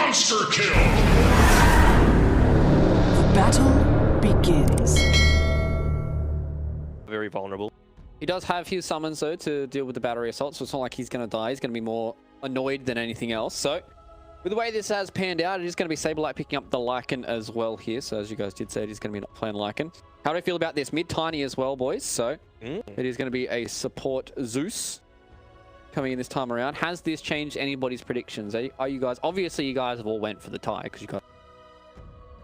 Monster kill! Battle begins. Very vulnerable. He does have his summons though to deal with the battery assault, so it's not like he's going to die. He's going to be more annoyed than anything else. So with the way this has panned out, it is going to be Saberlight picking up the Lycan as well here. So as you guys did say, he's going to be not playing Lycan. How do I feel about this? Mid Tiny as well, boys. So it is going to be a support Zeus coming in this time around. Has this changed anybody's predictions? Are you guys, obviously you guys have all went for the tie because you guys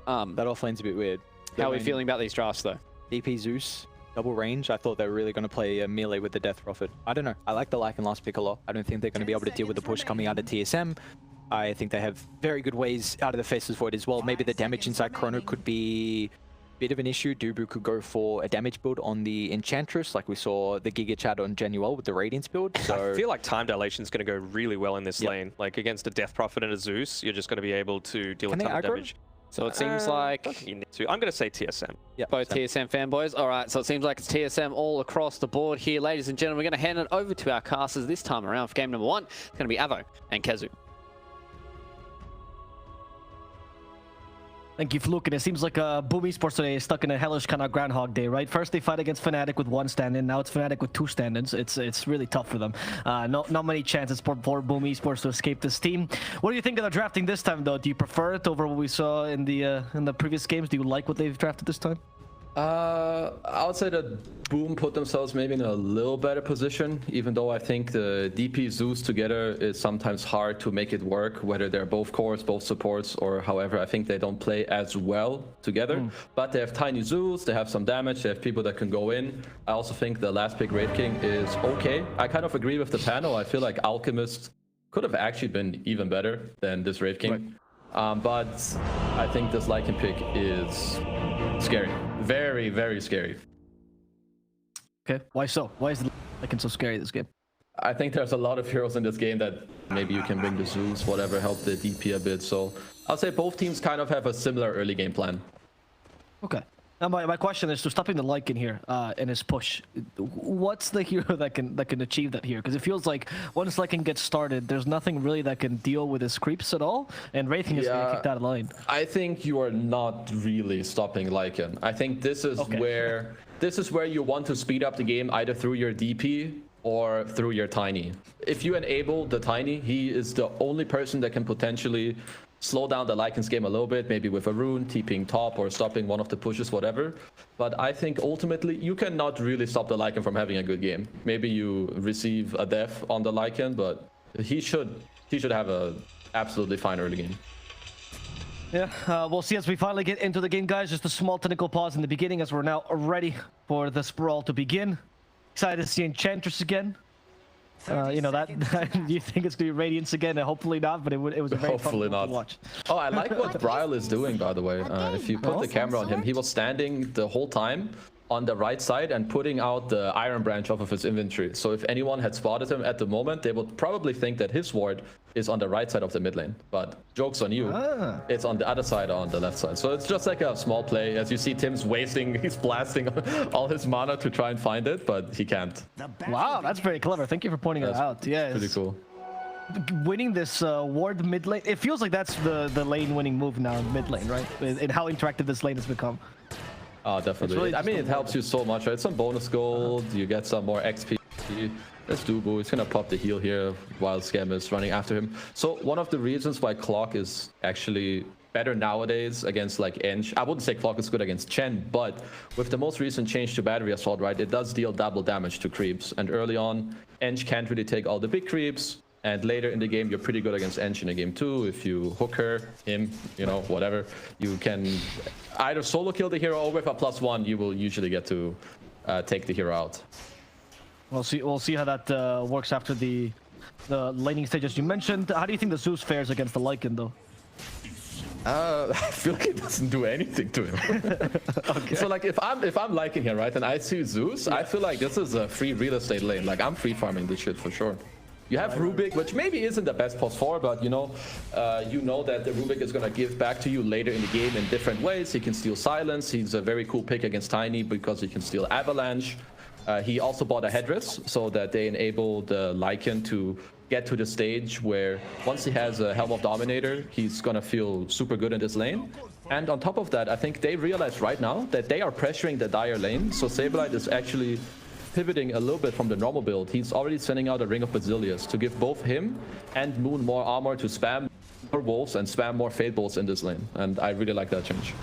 that offlane's a bit weird. How are we feeling about these drafts though? DP Zeus, double range. I thought they were really going to play a melee with the Death Prophet. I don't know. I like the Lycan last pick a lot. I don't think they're going to be able to deal with the push coming out of TSM. I think they have very good ways out of the faces for it as well. Maybe the damage inside Chrono could be a bit of an issue. Dubu could go for a damage build on the Enchantress, like we saw the Giga Chat on Genuel with the Radiance build. So I feel like time dilation is going to go really well in this lane. Like against a Death Prophet and a Zeus, you're just going to be able to deal with ton of damage. So it seems like you need to. I'm going to say TSM. Yeah, both TSM fanboys. All right, so it seems like it's TSM all across the board here. Ladies and gentlemen, we're going to hand it over to our casters this time around for game number 1. It's going to be Avo and Kezu. Thank you, Fluke. And it seems like Boom Esports today is stuck in a hellish kind of Groundhog Day, right? First they fight against Fnatic with 1 stand-in, now it's Fnatic with 2 stand-ins. It's really tough for them. Not many chances for Boom Esports to escape this team. What do you think of the drafting this time, though? Do you prefer it over what we saw in the previous games? Do you like what they've drafted this time? I would say that Boom put themselves maybe in a little better position, even though I think the DP Zeus together is sometimes hard to make it work, whether they're both cores, both supports, or however. I think they don't play as well together, but they have Tiny Zeus, they have some damage, they have people that can go in. I also think the last pick Wraith King is okay. I kind of agree with the panel. I feel like Alchemist could have actually been even better than this Wraith King. Right. But I think this Lycan pick is scary. Very, very scary. Okay, why so? Why is the Lycan so scary this game? I think there's a lot of heroes in this game that maybe you can bring the Zeus, whatever, help the DP a bit. So I'll say both teams kind of have a similar early game plan. Okay. Now my question is, to stopping the Lycan here in his push, what's the hero that can achieve that here? Because it feels like once Lycan gets started, there's nothing really that can deal with his creeps at all, and Wraith King is going to kick that line. I think you are not really stopping Lycan. I think this is where you want to speed up the game either through your DP or through your Tiny. If you enable the Tiny, he is the only person that can potentially slow down the Lycan's game a little bit, maybe with a rune, TPing top, or stopping one of the pushes, whatever. But I think ultimately, you cannot really stop the Lycan from having a good game. Maybe you receive a death on the Lycan, but he should have a absolutely fine early game. Yeah, we'll see as we finally get into the game, guys. Just a small technical pause in the beginning as we're now ready for the sprawl to begin. Excited to see Enchantress again. You know, that you think it's gonna be Radiance again? Hopefully not, but it was a very fun to watch. Oh, I like what Bryle is doing, by the way. If you put the camera on him, he was standing the whole time on the right side and putting out the Iron Branch off of his inventory. So if anyone had spotted him at the moment, they would probably think that his ward is on the right side of the mid lane. But joke's on you, it's on the other side, on the left side. So it's just like a small play. As you see, Tim's wasting, he's blasting all his mana to try and find it, but he can't. Wow, that's very clever. Thank you for pointing that out. Yeah, pretty cool. Winning this ward mid lane, it feels like that's the lane winning move now in mid lane, right? And how interactive this lane has become. Oh, definitely. Really, I mean, it helps you so much, right? Some bonus gold, you get some more XP. Let's Dubu. He's gonna pop the heal here while Scam is running after him. So one of the reasons why Clock is actually better nowadays against like Ench, I wouldn't say Clock is good against Chen, but with the most recent change to Battery Assault, right, it does deal double damage to creeps. And early on, Ench can't really take all the big creeps. And later in the game, you're pretty good against Ench in a game too. If you hook her, him, you know, whatever, you can either solo kill the hero or with a +1, you will usually get to take the hero out. We'll see how that works after the laning stages you mentioned. How do you think the Zeus fares against the Lycan, though? I feel like it doesn't do anything to him. Okay. So like if I'm Lycan here, right, and I see Zeus, I feel like this is a free real estate lane. Like I'm free farming this shit for sure. You have Rubik, which maybe isn't the best +4, but you know that the Rubik is going to give back to you later in the game in different ways. He can steal Silence. He's a very cool pick against Tiny because he can steal Avalanche. He also bought a Headrest so that they enable the Lycan to get to the stage where once he has a Helm of Dominator, he's gonna feel super good in this lane. And on top of that, I think they realize right now that they are pressuring the Dire lane. So Saberlight is actually pivoting a little bit from the normal build. He's already sending out a Ring of Basilius to give both him and Moon more armor to spam more wolves and spam more Fate Bolts in this lane. And I really like that change.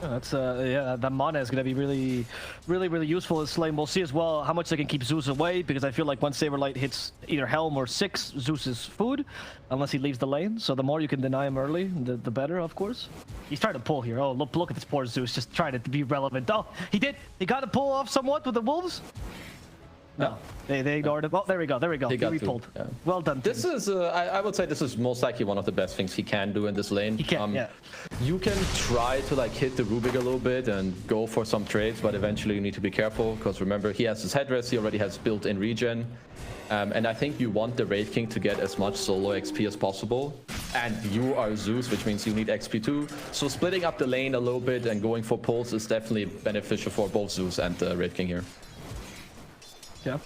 That's yeah, that mana is going to be really useful in this lane. We'll see as well how much they can keep Zeus away, because I feel like once Saberlight hits either Helm or 6, Zeus is food, unless he leaves the lane. So the more you can deny him early, the better, of course. He's trying to pull here. Oh, look at this poor Zeus, just trying to be relevant. Oh, he did. He got to pull off somewhat with the wolves. No, they ignored it. Oh, there we go. He re-pulled. Yeah. Well done. This is, I would say, this is most likely one of the best things he can do in this lane. He can, yeah. You can try to like hit the Rubik a little bit and go for some trades, but eventually you need to be careful, because remember, he has his headrest. He already has built-in regen, and I think you want the Wraith King to get as much solo XP as possible. And you are Zeus, which means you need XP too. So splitting up the lane a little bit and going for pulls is definitely beneficial for both Zeus and the Wraith King here. Yeah.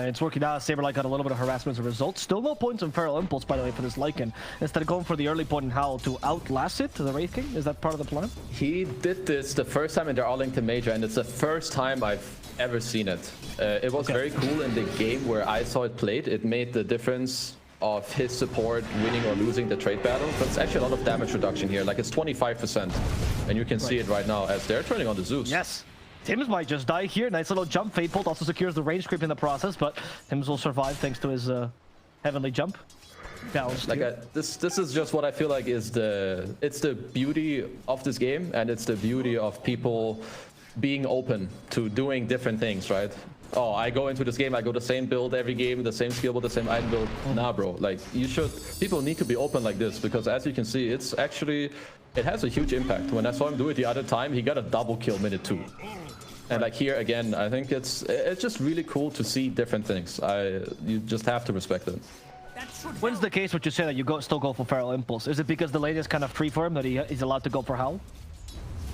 It's working out. Saberlight got a little bit of harassment as a result. Still no points on Feral Impulse, by the way, for this Lycan. Instead of going for the early point in Howl to outlast it to the Wraith King. Is that part of the plan? He did this the first time in their Arlington Major, and it's the first time I've ever seen it. It was very cool in the game where I saw it played. It made the difference of his support winning or losing the trade battle, but it's actually a lot of damage reduction here. Like, it's 25%, and you can see it right now as they're turning on the Zeus. Yes. Tims might just die here. Nice little jump. Fate Bolt also secures the range creep in the process, but Tims will survive thanks to his heavenly jump. This is just what I feel like is it's the beauty of this game, and it's the beauty of people being open to doing different things, right? Oh, I go into this game, I go the same build every game, the same skill build, the same item build. Nah, bro. Like, people need to be open like this, because as you can see, it's actually, it has a huge impact. When I saw him do it the other time, he got a double kill minute 2. And like here again, I think it's just really cool to see different things. You just have to respect it. When's the case would you say that you still go for Feral Impulse? Is it because the lane is kind of free for him that he's allowed to go for Howl?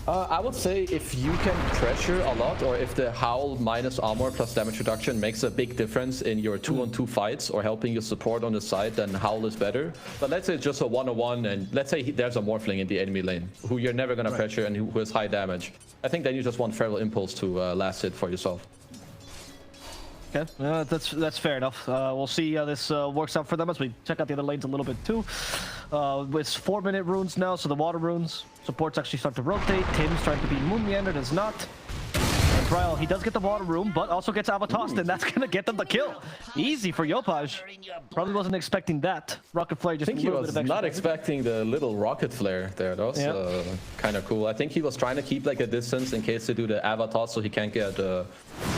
I would say if you can pressure a lot, or if the Howl minus armor plus damage reduction makes a big difference in your 2-on-2 fights or helping you support on the side, then Howl is better. But let's say it's just a 1-on-1, and let's say there's a Morphling in the enemy lane who you're never going to pressure and who has high damage. I think then you just want Feral Impulse to last hit for yourself. Okay, that's fair enough. We'll see how this works out for them as we check out the other lanes a little bit too. It's 4-minute runes now, so the water runes. Supports actually start to rotate. Tim's trying to beat Moon Meander, does not. And Trial, he does get the water room, but also gets Avatost, and that's gonna get them the kill. Easy for Yopaj. Probably wasn't expecting that. Rocket Flare just I think he was not expecting the little rocket flare there. That was kind of cool. I think he was trying to keep like a distance in case they do the Avatar, so he can't get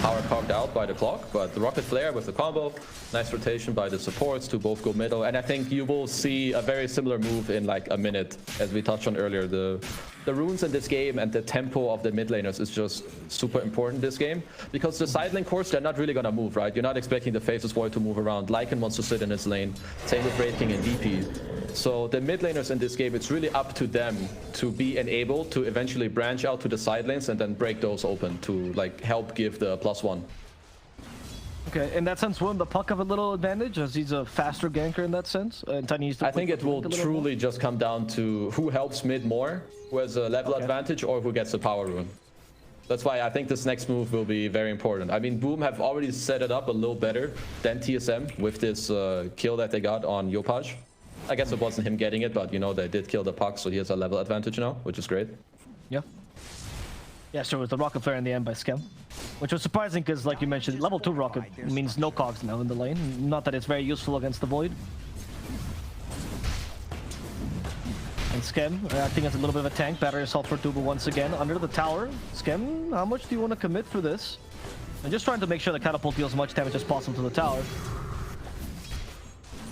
power cogged out by the clock. But the rocket flare with the combo, nice rotation by the supports to both go middle. And I think you will see a very similar move in like a minute, as we touched on earlier. The runes in this game and the tempo of the mid laners is just super important this game, because the side lane cores, they're not really gonna move, right? You're not expecting the Faceless Void to move around. Lycan wants to sit in his lane. Same with Wraith King and DP. So the mid laners in this game, it's really up to them to be enabled to eventually branch out to the side lanes and then break those open to like help give the +1. Okay, in that sense, won't the Puck have a little advantage, as he's a faster ganker in that sense? And Tiny needs to I think it will truly just come down to who helps mid more, who has a level advantage, or who gets the power rune. That's why I think this next move will be very important. I mean, Boom have already set it up a little better than TSM with this kill that they got on Yopaj. I guess it wasn't him getting it, but you know, they did kill the Puck, so he has a level advantage now, which is great. Yeah. Yeah, sure, it was the Rocket Flare in the end by Skem. Which was surprising because, like you mentioned, level 2 Rocket means no cogs now in the lane. Not that it's very useful against the Void. And Skem, acting as a little bit of a tank. Battery Assault for Tuba once again under the tower. Skem, how much do you want to commit for this? I'm just trying to make sure the Catapult deals as much damage as possible to the tower.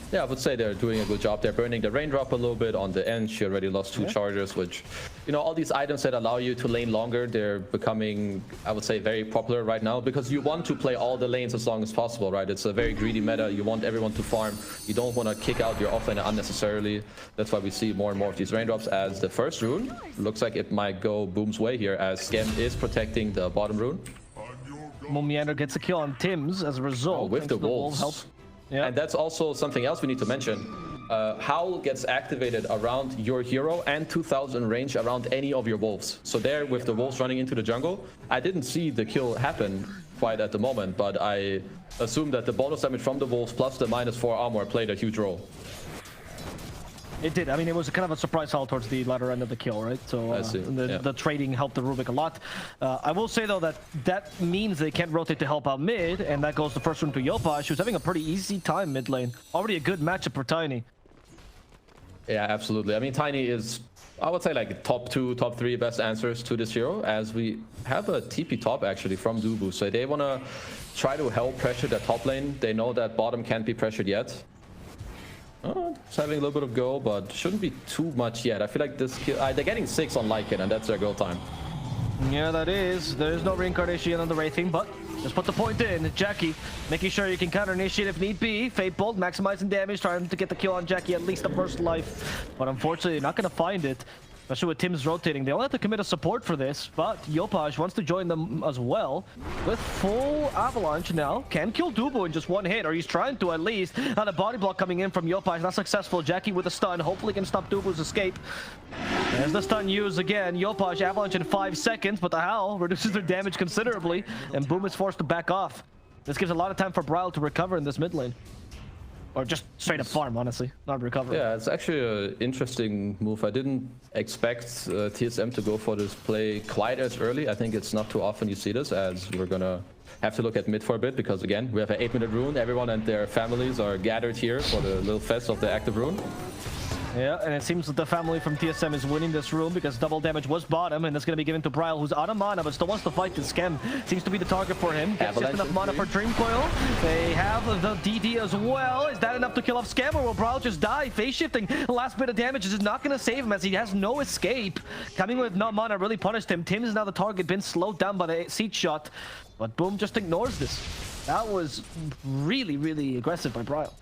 Yeah, I would say they're doing a good job. They're burning the Raindrop a little bit on the end. She already lost 2 chargers, which, you know, all these items that allow you to lane longer, they're becoming, I would say, very popular right now, because you want to play all the lanes as long as possible, right? It's a very greedy meta. You want everyone to farm. You don't want to kick out your offlaner unnecessarily. That's why we see more and more of these Raindrops, as the first rune looks like it might go Boom's way here, as Skem is protecting the bottom rune. Meander gets a kill on Tims as a result. Oh, with the wolves. And that's also something else we need to mention. Howl gets activated around your hero and 2000 range around any of your wolves. So there, with the wolves running into the jungle, I didn't see the kill happen quite at the moment, but I assume that the bonus damage from the wolves plus the -4 armor played a huge role. It did. I mean, it was kind of a surprise haul towards the latter end of the kill, right? So the trading helped the Rubik a lot. I will say, though, that means they can't rotate to help out mid, and that goes the first one to Yopash, who's having a pretty easy time mid lane. Already a good matchup for Tiny. Yeah, absolutely. I mean, Tiny is, I would say, like top 2, top 3 best answers to this hero, as we have a TP top actually from Dubu. So they want to try to help pressure the top lane. They know that bottom can't be pressured yet. It's having a little bit of go, but shouldn't be too much yet. I feel like this kill, they're getting 6 on Lycan, and that's their go time. Yeah, that is. There's no reincarnation on the Wraithing, but just put the point in. Jackie, making sure you can counter-initiate if need be. Fate Bolt, maximizing damage, trying to get the kill on Jackie, at least the first life. But unfortunately, you're not going to find it. Especially with Tim's rotating. They only have to commit a support for this, but Yopash wants to join them as well. With full Avalanche now. Can kill Dubu in just one hit, or he's trying to at least. Now the body block coming in from Yopash, not successful. Jackie with a stun, hopefully can stop Dubu's escape. There's the stun used again. Yopash Avalanche in 5 seconds, but the Howl reduces their damage considerably, and Boom is forced to back off. This gives a lot of time for Bryle to recover in this mid lane. Or just straight up farm, honestly, not recover. Yeah, it's actually an interesting move. I didn't expect TSM to go for this play quite as early. I think it's not too often you see this, as we're gonna have to look at mid for a bit, because again, we have an 8-minute rune. Everyone and their families are gathered here for the little fest of the active rune. Yeah, and it seems that the family from TSM is winning this room because double damage was bottom, and it's going to be given to Bryle, who's out of mana but still wants to fight. The Schem seems to be the target for him. Gets just enough mana for Dream Coil. They have the DD as well. Is that enough to kill off Schem, or will Bryle just die? Phase shifting, the last bit of damage is not going to save him, as he has no escape. Coming with no mana really punished him. Tim is now the target, been slowed down by the seat shot, but Boom just ignores this. That was really, really aggressive by Bryle.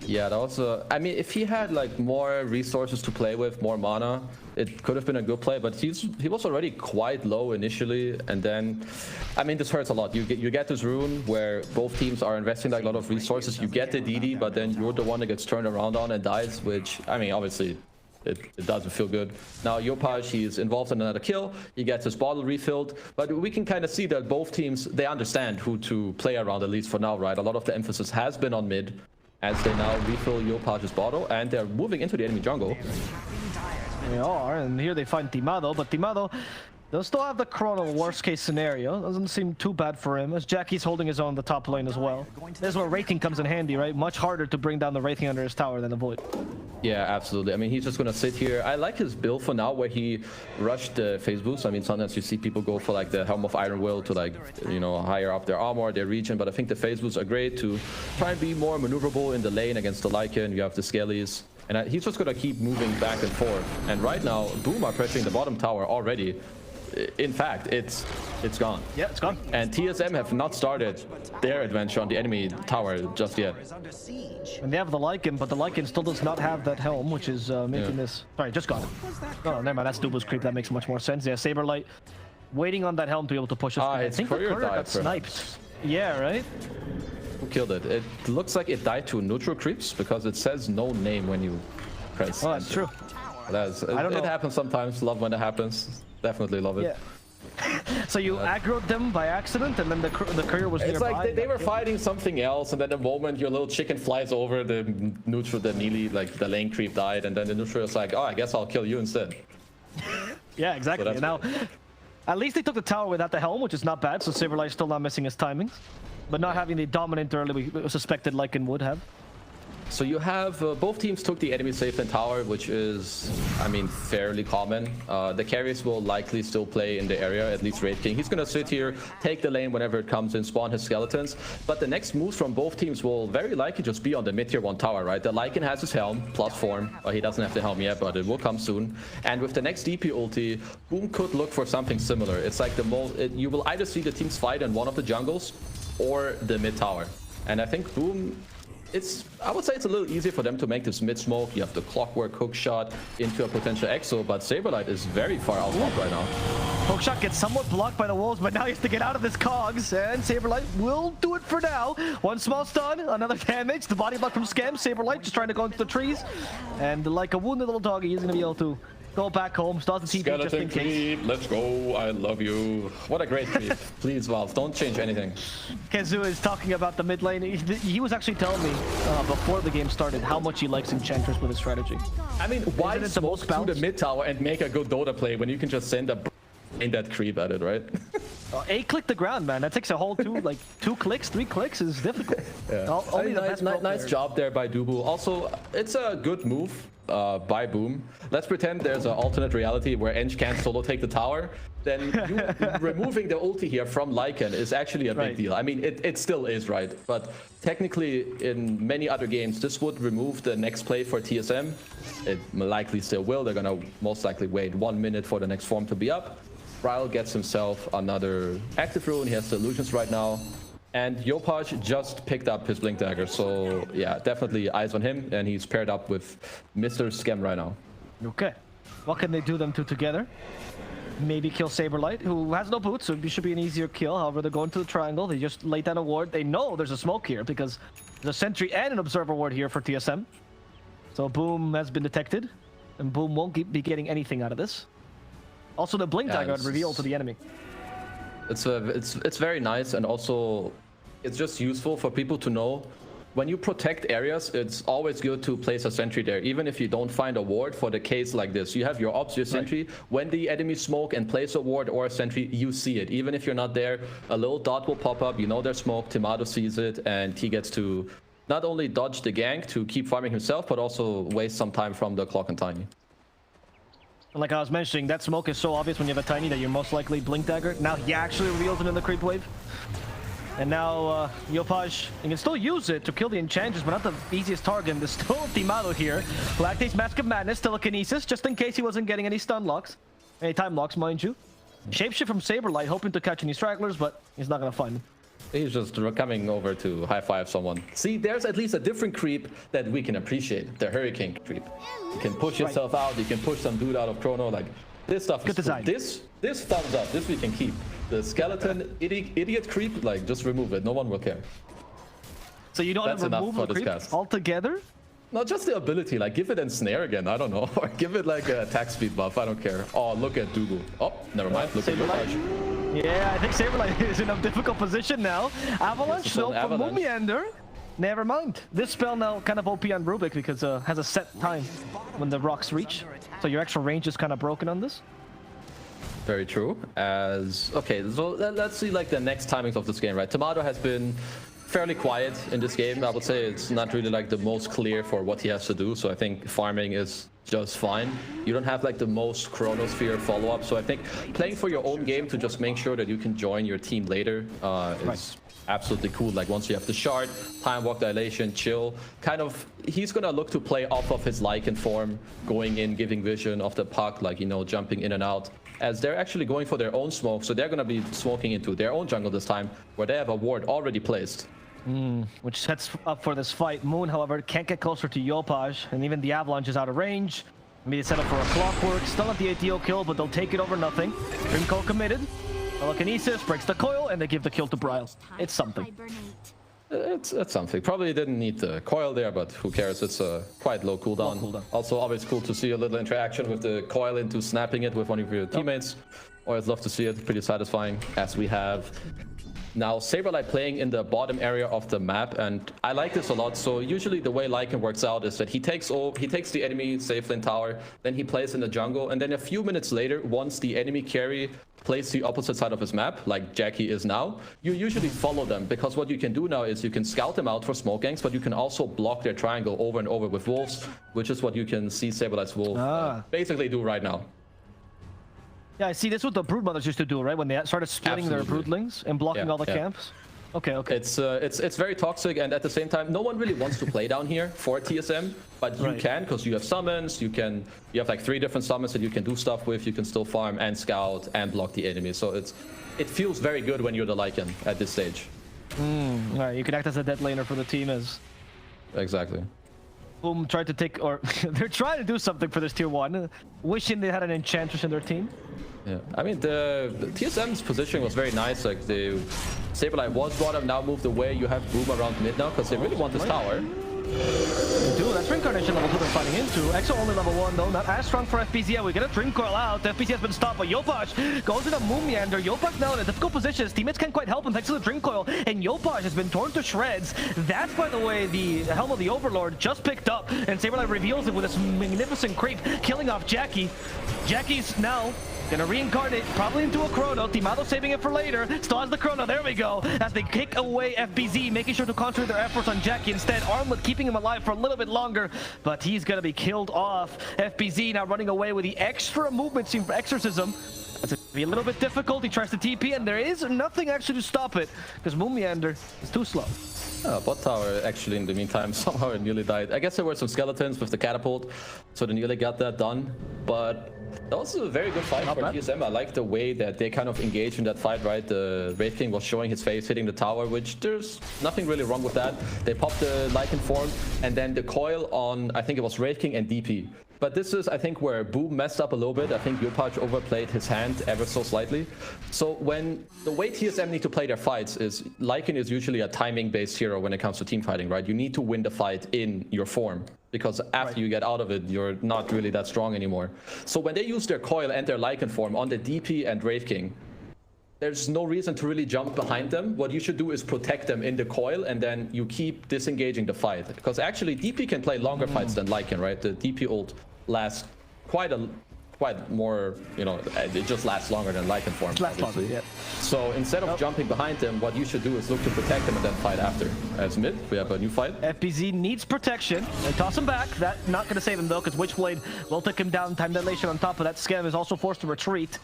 Yeah, that was I mean, if he had like more resources to play with, more mana, it could have been a good play, but he was already quite low initially, and then, I mean, this hurts a lot. You get this rune where both teams are investing like a lot of resources. You get the DD, but then you're the one that gets turned around on and dies, which, I mean, obviously it doesn't feel good. Now Yopash, he's involved in another kill. He gets his bottle refilled, but we can kind of see that both teams, they understand who to play around, at least for now, right? A lot of the emphasis has been on mid, as they now refill Yopash's bottle, and they're moving into the enemy jungle. They are, and here they find Timado, but Timado does still have the Chrono worst case scenario. Doesn't seem too bad for him, as Jackie's holding his own in the top lane as well. This is where Wraithing comes in handy, right? Much harder to bring down the Wraithing under his tower than the Void. Yeah, absolutely. I mean, he's just going to sit here. I like his build for now, where he rushed the phase boost. I mean, sometimes you see people go for like the Helm of Iron Will to, like, you know, higher up their armor, their region, but I think the phase boosts are great to try and be more maneuverable in the lane against the Lycan. You have the Skellies, and he's just going to keep moving back and forth. And right now, Boom are pressuring the bottom tower already. In fact, it's gone. Yeah, it's gone. And TSM have not started their adventure on the enemy tower just yet. And they have the Lycan, but the Lycan still does not have that helm, which is making this... Sorry, just got it. Oh, never mind. That's Dubu's creep. That makes much more sense. Yeah, Saberlight waiting on that helm to be able to push us. I think the courier got sniped. Yeah, right? Who killed it? It looks like it died to neutral creeps, because it says no name when you press. Oh, that's true. It happens sometimes. Love when it happens. Definitely love it. Yeah. So you aggroed them by accident, and then the courier was nearby? It's like they were fighting something else, and then the moment your little chicken flies over, the neutral, the melee, like the lane creep died, and then the neutral is like, oh, I guess I'll kill you instead. Yeah, exactly. So now, at least they took the tower without the helm, which is not bad, so Silverlight's still not missing his timings. But not having the dominant early we suspected Lycan would have. So you have both teams took the enemy safe lane tower, which is, I mean, fairly common. The carries will likely still play in the area, at least Wraith King. He's going to sit here, take the lane whenever it comes in, spawn his skeletons. But the next moves from both teams will very likely just be on the mid-tier 1 tower, right? The Lycan has his helm, plus form. He doesn't have the helm yet, but it will come soon. And with the next DP ulti, Boom could look for something similar. It's like you will either see the teams fight in one of the jungles or the mid tower. And I think Boom I would say it's a little easier for them to make this mid smoke. You have the clockwork hook shot into a potential exo, but Saberlight is very far out right now. Hook shot gets somewhat blocked by the walls, but now he has to get out of this cogs, and Saberlight will do it for now. One small stun, another damage, the body block from Scam. Saberlight just trying to go into the trees, and like a wounded little doggy, he's gonna be able to go back home, start the TP just in case. Creep, let's go, I love you. What a great creep. Please, Valve, don't change anything. Kezu is talking about the mid lane. He was actually telling me before the game started how much he likes Enchantress with his strategy. I mean, why smoke to the mid tower and make a good Dota play when you can just send a that creep at it, right? A click the ground, man. That takes a whole 2 clicks, 3 clicks is difficult. Yeah. Nice job there by Dubu. Also, it's a good move by Boom. Let's pretend there's an alternate reality where Eng can't solo take the tower. Then removing the ulti here from Lycan is actually a big deal. I mean, it still is, right? But technically, in many other games, this would remove the next play for TSM. It likely still will. They're gonna most likely wait 1 minute for the next form to be up. Ryle gets himself another active rune. He has the illusions right now. And Yopaj just picked up his Blink Dagger. So yeah, definitely eyes on him. And he's paired up with Mr. Scam right now. Okay. What can they do them two together? Maybe kill Saberlight, who has no boots, so it should be an easier kill. However, they're going to the triangle. They just laid down a ward. They know there's a smoke here because there's a sentry and an observer ward here for TSM. So Boom has been detected. And Boom won't be getting anything out of this. Also, the Blink Dagger revealed to the enemy. It's very nice, and also it's just useful for people to know when you protect areas. It's always good to place a sentry there, even if you don't find a ward for the case like this. You have your ops, your sentry. When the enemy smoke and place a ward or a sentry, you see it. Even if you're not there, a little dot will pop up. You know there's smoke. Timado sees it, and he gets to not only dodge the gank to keep farming himself, but also waste some time from the Clock and Tiny. Like I was mentioning, that smoke is so obvious when you have a Tiny that you're most likely Blink Dagger. Now he actually reveals it in the creep wave. And now Yopaj, you can still use it to kill the Enchantress, but not the easiest target. There's still Timado here. Lactate's Mask of Madness, telekinesis, just in case he wasn't getting any stun locks. Any time locks, mind you. Shapeshift from Saberlight, hoping to catch any stragglers, but he's not gonna find them. He's just coming over to high-five someone. See, there's at least a different creep that we can appreciate. The Hurricane creep. You can push yourself out, you can push some dude out of Chrono. Like, this stuff is design. This thumbs up. This we can keep. The skeleton idiot creep, like, just remove it. No one will care. So you don't remove the creep altogether? No, just the ability. Like, give it Ensnare again. I don't know. Or give it, like, a attack speed buff. I don't care. Oh, look at Dugu. Oh, never mind. Look at Yopaj. Yeah, I think Saberlight is in a difficult position now. Avalanche, no, from Mumiander. Never mind. This spell now kind of OP on Rubik because has a set time when the rocks reach. So your extra range is kind of broken on this. Very true. Okay, so let's see like the next timings of this game, right? Timado has been fairly quiet in this game. I would say it's not really like the most clear for what he has to do. So I think farming is just fine. You don't have like the most Chronosphere follow-up. So I think playing for your own game to just make sure that you can join your team later is absolutely cool. Like once you have the shard, time walk dilation, chill, kind of he's gonna look to play off of his Lycan form, going in, giving vision of the puck, like, you know, jumping in and out, as they're actually going for their own smoke. So they're gonna be smoking into their own jungle this time, where they have a ward already placed. Which sets up for this fight. Moon, however, can't get closer to Yopaj, and even the Avalanche is out of range. Maybe they set up for a clockwork. Still not the ATO kill, but they'll take it over nothing. Dreamcoat committed. Telekinesis breaks the coil, and they give the kill to Bryle. It's something. It's something. Probably didn't need the coil there, but who cares? It's a quite low cooldown. Also, always cool to see a little interaction with the coil into snapping it with one of your teammates. Always love to see it. Pretty satisfying, as we have now Saberlight playing in the bottom area of the map, and I like this a lot. So usually the way Lycan works out is that he takes the enemy safe lane tower, then he plays in the jungle, and then a few minutes later, once the enemy carry plays the opposite side of his map, like Jackie is now, you usually follow them, because what you can do now is you can scout them out for smoke ganks, but you can also block their triangle over and over with wolves, which is what you can see Saberlight's wolf basically do right now. Yeah, I see. This is what the Broodmothers used to do, right? When they started splitting their broodlings and blocking all the camps. Okay. It's very toxic, and at the same time, no one really wants to play down here for TSM, but you can, because you have summons. You have like 3 different summons that you can do stuff with. You can still farm and scout and block the enemy. So it feels very good when you're the Lycan at this stage. Alright, you can act as a dead laner for the team as Exactly. Boom tried to take, or they're trying to do something for this tier 1, wishing they had an Enchantress in their team. Yeah, I mean, the TSM's positioning was very nice. Like, the Saberlight was bottom, now moved away. You have Boom around mid now, because they really want this tower. Dude, that's Reincarnation level 2 they're fighting into. Exo only level 1 though, not as strong for FBZ. Yeah, we get a Dream Coil out. FBZ has been stopped by Yopaj. Goes into Moonmeander. Yopaj now in a difficult position. His teammates can't quite help him thanks to the Dream Coil. And Yopaj has been torn to shreds. That's, by the way, the Helm of the Overlord just picked up. And Saberlight reveals it with this magnificent creep, killing off Jackie. Jackie's now gonna reincarnate, probably into a Chrono. Timado saving it for later. Still has the Chrono. There we go. As they kick away FBZ, making sure to concentrate their efforts on Jackie instead. Armlet keeping him alive for a little bit longer, but he's gonna be killed off. FBZ now running away with the extra movement scene for Exorcism. It's gonna be a little bit difficult. He tries to TP, and there is nothing actually to stop it because Moonmeander is too slow. Bot tower actually in the meantime somehow it nearly died. I guess there were some skeletons with the catapult, so they nearly got that done. But that was a very good fight for TSM. I like the way that they kind of engaged in that fight, right? The Wraith King was showing his face, hitting the tower, which there's nothing really wrong with that. They popped the Lycan form, and then the coil on, I think it was Wraith King and DP. But this is, I think, where Boom messed up a little bit. I think Yopaj overplayed his hand ever so slightly. So when the way TSM need to play their fights is, Lycan is usually a timing-based hero when it comes to team fighting, right? You need to win the fight in your form, because after you get out of it, you're not really that strong anymore. So when they use their coil and their Lycan form on the DP and Wraith King, there's no reason to really jump behind them. What you should do is protect them in the coil, and then you keep disengaging the fight. Because actually, DP can play longer fights than Lycan, right? The DP ult lasts quite more, you know, it just lasts longer than Lycan form. Obviously. Yeah. So instead of jumping behind them, what you should do is look to protect them and then fight after. As mid, we have a new fight. FBZ needs protection. They toss him back. That not going to save him though, because Witchblade will take him down. Time dilation on top of that. Scam is also forced to retreat.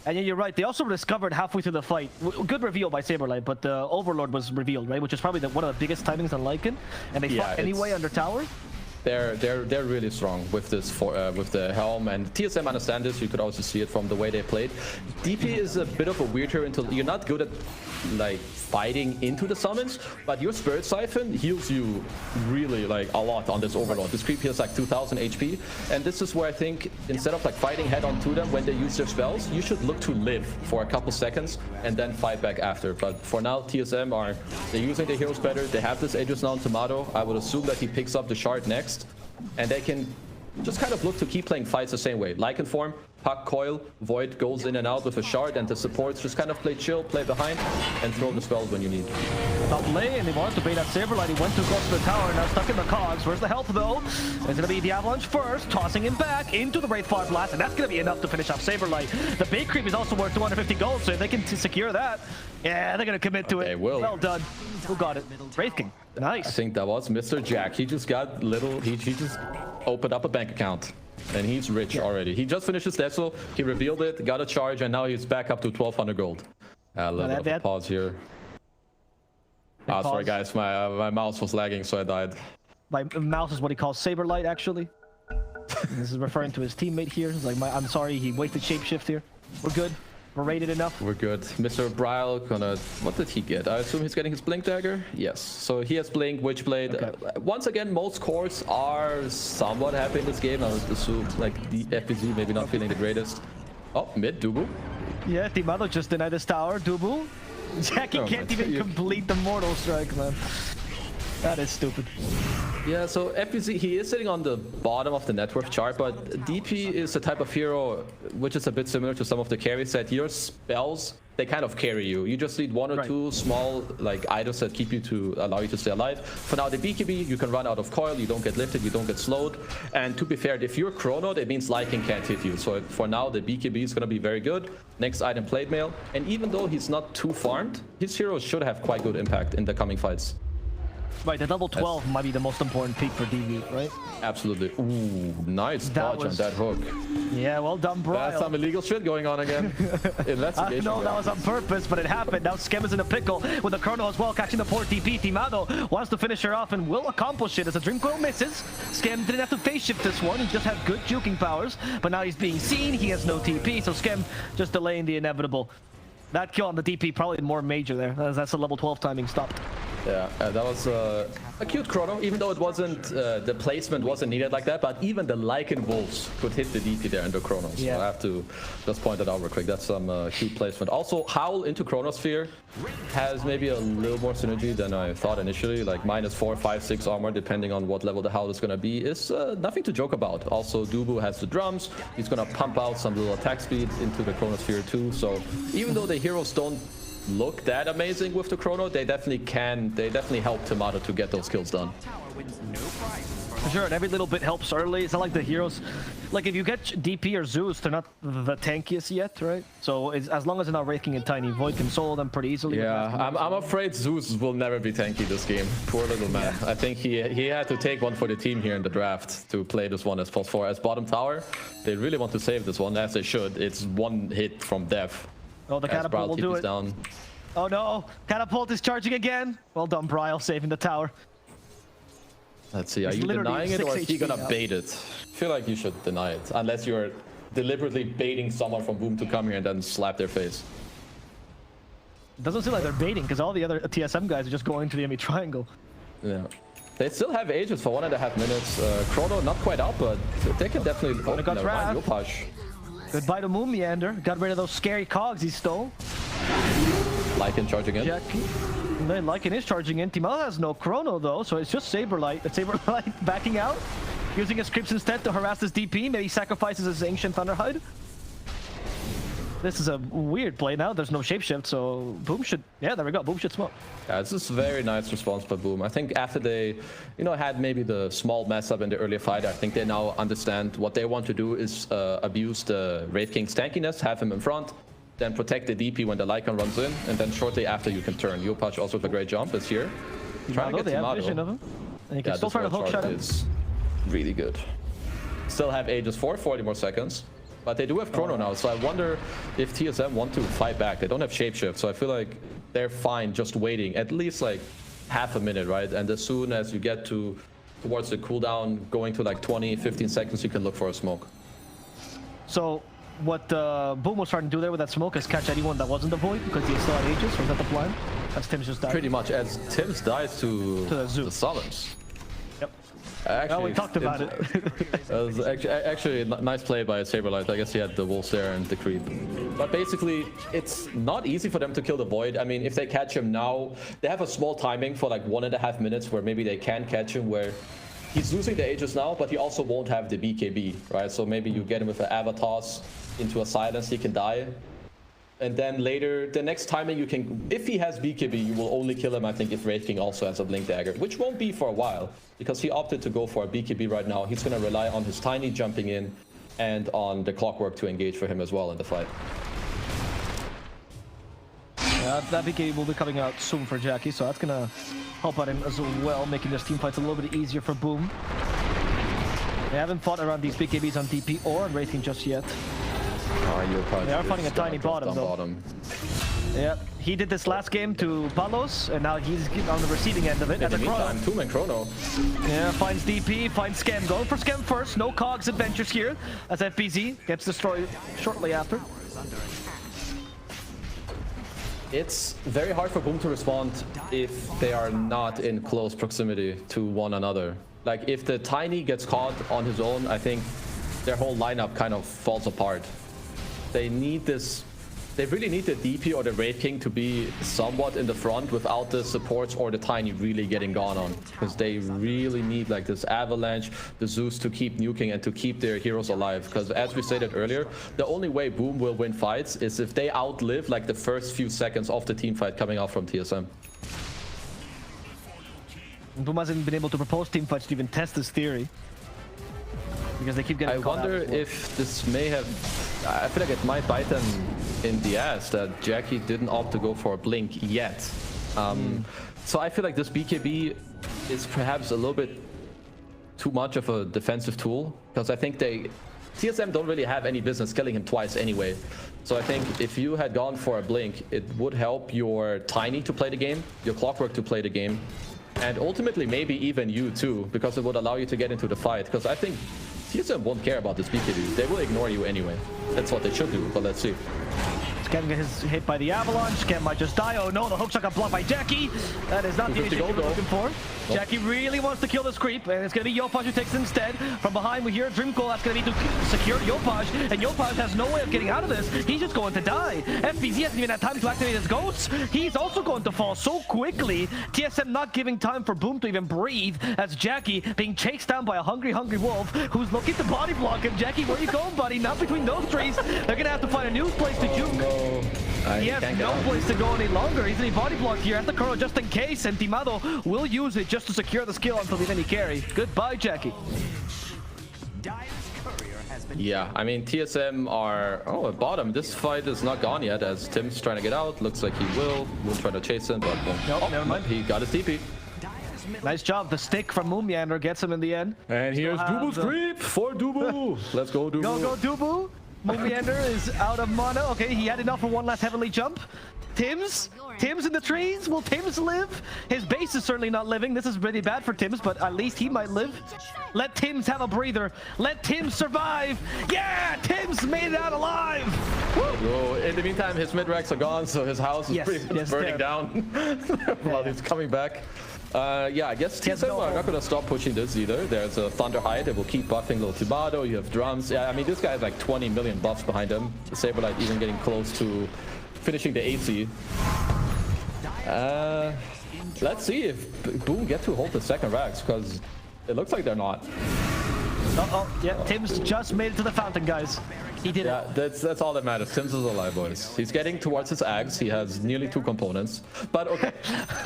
And yeah, you're right. They also discovered halfway through the fight. Good reveal by Saberlight, but the Overlord was revealed, right? Which is probably one of the biggest timings on Lycan. And they fought anyway under tower. They're really strong with this with the helm, and TSM understand this. You could also see it from the way they played. DP is a bit of a weird hero until you're not good at like fighting into the summons, but your Spirit Siphon heals you really like a lot on this Overlord. This creep heals like 2000 HP, and this is where I think instead of like fighting head on to them when they use their spells, you should look to live for a couple seconds and then fight back after. But for now, TSM they're using their heroes better. They have this Aegis now on Tomato. I would assume that he picks up the shard next, and they can just kind of look to keep playing fights the same way. Lycan form, Puck, Coil, Void goes in and out with a shard, and the supports just kind of play chill, play behind, and throw the spells when you need. Top lane, and they wanted to bait out Saberlight. He went too close to the tower, now stuck in the cogs. Where's the health though? It's going to be the Avalanche first, tossing him back into the Wraithfire Blast, and that's going to be enough to finish off Saberlight. The bait creep is also worth 250 gold, so if they can secure that, yeah, they're going to commit to it. They will. Well done. Who got it? Wraith King. Nice. I think that was Mr. Jack. He just got little, he just opened up a bank account. And he's rich already. He just finished his Deso, he revealed it, got a charge, and now he's back up to 1200 gold. A little bit of a pause here. Sorry guys, my mouse was lagging, so I died. My mouse is what he calls Saberlight, actually. This is referring to his teammate here. He's like, I'm sorry, he wasted shapeshift here. We're good. We're rated enough. We're good. Mr. Bryle gonna... What did he get? I assume he's getting his Blink Dagger? Yes. So he has Blink, Witchblade. Okay. Once again, most cores are somewhat happy in this game. I would assume, like, the FBZ maybe not feeling the greatest. Oh, mid, Dubu. Yeah, Timado just denied this tower. Dubu. Jackie can't even complete the Mortal Strike, man. That is stupid. Yeah, so FBZ, he is sitting on the bottom of the net worth chart, but DP is the type of hero which is a bit similar to some of the carries that your spells, they kind of carry you. You just need one or two small like items that keep you to allow you to stay alive. For now, the BKB, you can run out of coil, you don't get lifted, you don't get slowed. And to be fair, if you're chrono, that means Lycan can't hit you. So for now, the BKB is going to be very good. Next item, Plate Mail. And even though he's not too farmed, his heroes should have quite good impact in the coming fights. Right, the double 12 might be the most important peak for DV, right? Absolutely. Ooh, nice dodge on that hook. Yeah, well done, bro. That's some illegal shit going on again. Investigation. No, that was on purpose, but it happened. Now Skem is in a pickle with the Chrono as well, catching the poor TP. Timado wants to finish her off and will accomplish it as the Dream Coil misses. Skem didn't have to phase shift this one. He just had good juking powers, but now he's being seen. He has no TP, so Skem just delaying the inevitable. That kill on the DP probably more major there. That's the level 12 timing stopped. Yeah, that was a cute chrono, even though it wasn't, the placement wasn't needed like that, but even the Lycan Wolves could hit the DP there in the chrono. So I have to just point that out real quick. That's some cute placement. Also, Howl into Chronosphere has maybe a little more synergy than I thought initially. Like -4, 5, 6 armor, depending on what level the Howl is going to be, is nothing to joke about. Also, Dubu has the drums. He's going to pump out some little attack speed into the Chronosphere too. So even though the heroes don't look that amazing with the chrono, they definitely help Tomato to get those kills done. For sure, and every little bit helps early. It's not like the heroes, like if you get DP or Zeus, they're not the tankiest yet, right? So as long as they're not raking in Tiny, Void can solo them pretty easily. Yeah, I'm afraid Zeus will never be tanky this game. Poor little man. I think he had to take one for the team here in the draft to play this one as +4. As bottom tower, they really want to save this one, as they should. It's one hit from death. Oh, the catapult will do it. Down. Oh no, catapult is charging again. Well done, Bryle, saving the tower. Let's see, are you denying it or is he gonna bait it? I feel like you should deny it, unless you're deliberately baiting someone from Boom to come here and then slap their face. It doesn't seem like they're baiting, because all the other TSM guys are just going to the enemy triangle. Yeah. They still have Aegis for 1.5 minutes. Chrono not quite out, but they can definitely... Oh, got never mind, push. Goodbye to Moon Meander. Got rid of those scary cogs he stole. Lycan charging in. Jackie. Lycan is charging in. Timel has no chrono though, so it's just Saberlight. Saberlight backing out. Using his Crypts instead to harass this DP. Maybe sacrifices his Ancient Thunderhide. This is a weird play now. There's no shapeshift, so Boom should... Yeah, there we go. Boom should smoke. Yeah, this is a very nice response by Boom. I think after they, had maybe the small mess up in the earlier fight, I think they now understand what they want to do is abuse the Wraith King's tankiness, have him in front, then protect the DP when the Lycan runs in, and then shortly after you can turn. Yopaj also with a great jump is here. Trying to get Tomato. Vision of him. And he can still try to hook shot him. Is really good. Still have Aegis for 40 more seconds. But they do have chrono now, so I wonder if TSM want to fight back. They don't have shapeshift, so I feel like they're fine just waiting at least like half a minute, right? And as soon as you get towards the cooldown, going to like 20, 15 seconds, you can look for a smoke. So what Boom was trying to do there with that smoke is catch anyone that wasn't the Void because he still had Aegis, or is that the plan? As Tim's just died. Pretty much, as Tim's dies to the summons. Yep. Actually, we talked about it. It was actually a nice play by Saberlight. I guess he had the Wolves there and the Creep. But basically, it's not easy for them to kill the Void. I mean, if they catch him now, they have a small timing for like 1.5 minutes where maybe they can catch him, where he's losing the Aegis now, but he also won't have the BKB, right? So maybe you get him with an Avatars into a silence, he can die. And then later, the next timing you can, if he has BKB, you will only kill him, I think, if Wraith King also has a Blink Dagger, which won't be for a while, because he opted to go for a BKB right now. He's going to rely on his Tiny jumping in and on the Clockwork to engage for him as well in the fight. Yeah, that BKB will be coming out soon for Jackie, so that's going to help out him as well, making this team fights a little bit easier for Boom. They haven't fought around these BKBs on DP or on Wraith King just yet. They are fighting a tiny bottom though. Yeah, he did this last game to Palos, and now he's on the receiving end of it. In the meantime, 2-man chrono. Yeah, finds DP, finds Scam. Going for Scam first. No Cogs adventures here, as FBZ gets destroyed shortly after. It's very hard for Boom to respond if they are not in close proximity to one another. Like, if the Tiny gets caught on his own, I think their whole lineup kind of falls apart. They need this, they really need the DP or the Wraith King to be somewhat in the front without the supports or the Tiny really getting gone on. Because they really need like this Avalanche, the Zeus to keep nuking and to keep their heroes alive. Because as we stated earlier, the only way Boom will win fights is if they outlive like the first few seconds of the team fight coming out from TSM. Boom hasn't been able to propose team fights to even test this theory. Because they keep getting caught out. I wonder if this may have... I feel like it might bite them in the ass that Jackie didn't opt to go for a Blink yet. So I feel like this BKB is perhaps a little bit too much of a defensive tool. Because I think TSM don't really have any business killing him twice anyway. So I think if you had gone for a Blink, it would help your Tiny to play the game, your Clockwork to play the game. And ultimately, maybe even you too, because it would allow you to get into the fight. Because I think TSM won't care about this BKB. They will ignore you anyway. That's what they should do, but let's see. Scam gets hit by the avalanche. Scam might just die. Oh no, the hook shot got blocked by Jackie. That is not the issue we were looking for. Jackie really wants to kill this creep, and it's going to be Yopaj who takes it instead. From behind, we hear Dream Goal. That's going to be to secure Yopaj, and Yopaj has no way of getting out of this. He's just going to die. FBZ hasn't even had time to activate his ghosts. He's also going to fall so quickly. TSM not giving time for Boom to even breathe, as Jackie being chased down by a hungry wolf who's looking to body block him. Jackie, where you going, buddy? Not between those trees. They're going to have to find a new place to juke. No. He has no place to go any longer. He's getting body blocked here at the Kuro just in case, and Timado will use it just to secure the skill until the any carry. Goodbye, Jackie. Yeah, I mean, TSM are at bottom. This fight is not gone yet, as Tim's trying to get out. Looks like he will try to chase him, but nope, never mind. He got his TP. Nice job. The stick from Moonmeander gets him in the end. And here's Dubu's creep for Dubu. Let's go, Dubu. Go, Dubu. Moonmeander is out of mana. Okay, he had enough for one last heavenly jump. Tim's in the trees. Will Tim's live? His base is certainly not living. This is really bad for Tim's, but at least he might live. Let Tim's have a breather. Let Tim's survive. Yeah, Tim's made it out alive. Whoa. In the meantime, his mid-racks are gone, so his house is pretty much burning down while he's coming back. Yeah, I guess TSM are not going to stop pushing this either. There's a Thunder Hide that will keep buffing little Tibado. You have drums. Yeah, I mean, this guy has like 20 million buffs behind him. Saberlight even getting close to finishing the AC. Let's see if Boom get to hold the second racks, because it looks like they're not. Yeah, Tim's just made it to the fountain, guys. He did it. Yeah, that's all that matters. Tim's is alive, boys. He's getting towards his axe. He has nearly 2 components. But okay,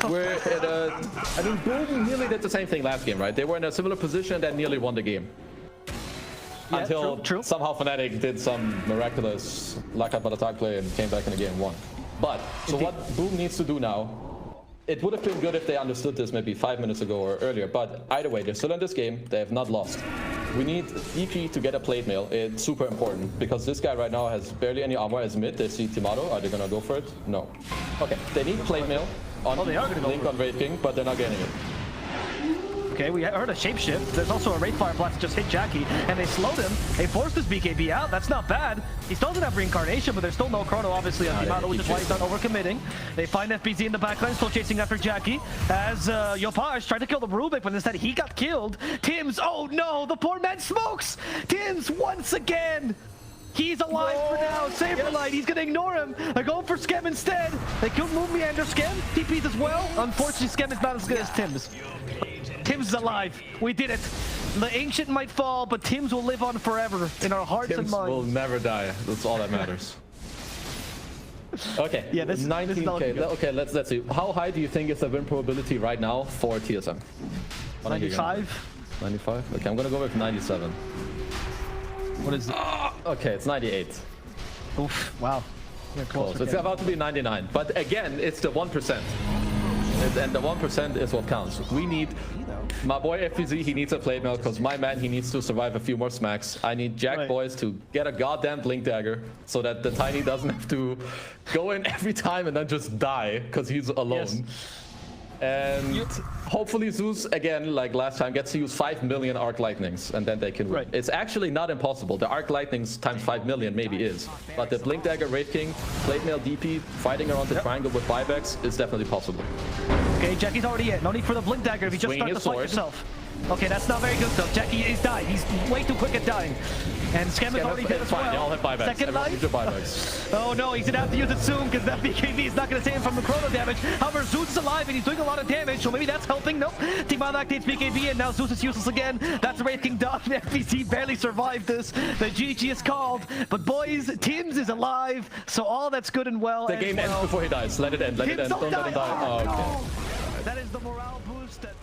we're at a... I mean, Boom nearly did the same thing last game, right? They were in a similar position that nearly won the game. Yeah, until somehow Fnatic did some miraculous lack of attack play and came back in the game and won. But, so what Boom needs to do now, it would have been good if they understood this maybe 5 minutes ago or earlier, but either way, they're still in this game. They have not lost. We need EP to get a plate mail. It's super important because this guy right now has barely any armor as mid. They see Timado. Are they gonna go for it? No. Okay, they need plate mail on Link on Wraith King, but they're not getting it. Okay, we heard a shapeshift. There's also a Wraithfire blast that just hit Jackie, and they slowed him. They forced his BKB out. That's not bad. He still doesn't have reincarnation, but there's still no chrono, obviously, on Timado, which is why he's not overcommitting. They find FBZ in the backline, still chasing after Jackie, as Yopaj tried to kill the Rubik, but instead he got killed. Tim's, oh no, the poor man smokes! Tim's once again! He's alive for now. Saberlight, he's gonna ignore him. They're going for Skem instead. They killed Moonmeander. Skem, TP's as well. Unfortunately, Skem is not as good as Tim's. Tim's is alive. We did it. The Ancient might fall, but Tim's will live on forever in our hearts and minds. Will never die. That's all that matters. Okay, yeah, this 19K. Okay, let's see. How high do you think is the win probability right now for TSM? 95. 95? Okay, I'm gonna go with 97. What is it? Okay, it's 98. Oof, wow. Close. It's about to be 99. But again, it's the 1%. And the 1% is what counts. We need... My boy FPZ, he needs a plate mail because my man, he needs to survive a few more smacks. I need Jack boys to get a goddamn Blink Dagger so that the Tiny doesn't have to go in every time and then just die because he's alone. Yes. And hopefully Zeus, again, like last time, gets to use 5 million Arc Lightnings, and then they can win. It's actually not impossible. The Arc Lightnings times 5 million maybe is. But the Blink Dagger, Wraith King, Plate Mail, DP, fighting around the triangle with buybacks is definitely possible. Okay, Jackie's already in. No need for the Blink Dagger if you just start the fight yourself. Okay, that's not very good though. Jackie is dying. He's way too quick at dying. And Scam is already dead as well. They all have buybacks. Second life. Oh no, he's gonna have to use it soon because that BKB is not gonna save him from the chrono damage. However, Zeus is alive and he's doing a lot of damage, so maybe that's helping. Nope. Timado activates BKB and now Zeus is useless again. That's Wraith King done. The FPC barely survived this. The GG is called. But boys, Tim's is alive, so all that's good and well. The game ends before he dies. Let it end. Let it end. Don't let him die. Oh, okay. That is the morale boost that